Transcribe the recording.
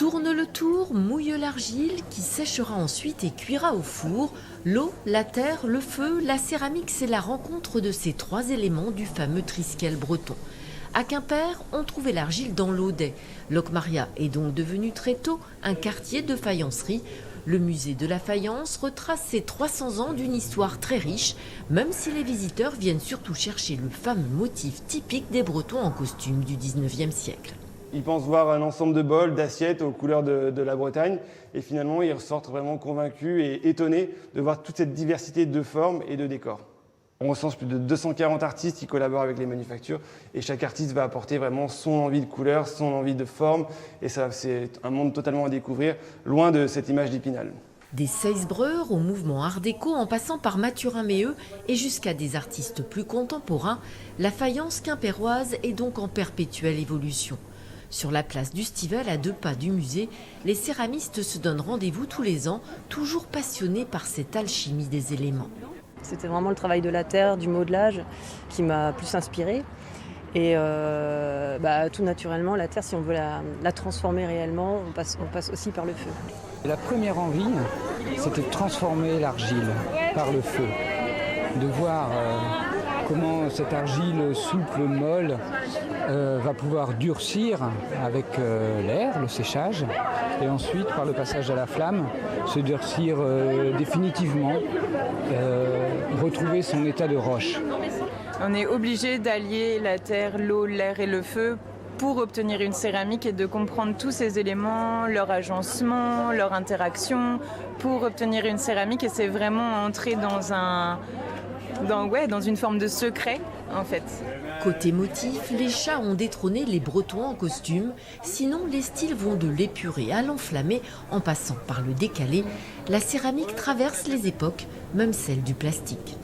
tourne le tour, mouille l'argile qui séchera ensuite et cuira au four. L'eau, la terre, le feu, la céramique, c'est la rencontre de ces trois éléments du fameux Triskel breton. À Quimper, on trouvait l'argile dans l'Audet. Locmaria est donc devenu très tôt un quartier de faïencerie. Le musée de la faïence retrace ces 300 ans d'une histoire très riche, même si les visiteurs viennent surtout chercher le fameux motif typique des Bretons en costume du 19e siècle. Ils pensent voir un ensemble de bols, d'assiettes aux couleurs de la Bretagne et finalement ils ressortent vraiment convaincus et étonnés de voir toute cette diversité de formes et de décors. On recense plus de 240 artistes qui collaborent avec les manufactures et chaque artiste va apporter vraiment son envie de couleur, son envie de forme et ça c'est un monde totalement à découvrir, loin de cette image d'Épinal. Des Seisbreur au mouvement art déco en passant par Mathurin-Méheux et jusqu'à des artistes plus contemporains, la faïence quimpéroise est donc en perpétuelle évolution. Sur la place du Stivel, à 2 pas du musée, les céramistes se donnent rendez-vous tous les ans, toujours passionnés par cette alchimie des éléments. C'était vraiment le travail de la terre, du modelage qui m'a plus inspirée. Et tout naturellement, la terre, si on veut la transformer réellement, on passe aussi par le feu. La première envie, c'était de transformer l'argile par le feu, de voir comment cette argile souple, molle, va pouvoir durcir avec l'air, le séchage, et ensuite, par le passage à la flamme, se durcir définitivement, retrouver son état de roche. On est obligé d'allier la terre, l'eau, l'air et le feu pour obtenir une céramique et de comprendre tous ces éléments, leur agencement, leur interaction, pour obtenir une céramique. Et c'est vraiment entrer dans une forme de secret, en fait. Côté motif, les chats ont détrôné les Bretons en costume. Sinon, les styles vont de l'épuré à l'enflammé, en passant par le décalé. La céramique traverse les époques, même celle du plastique.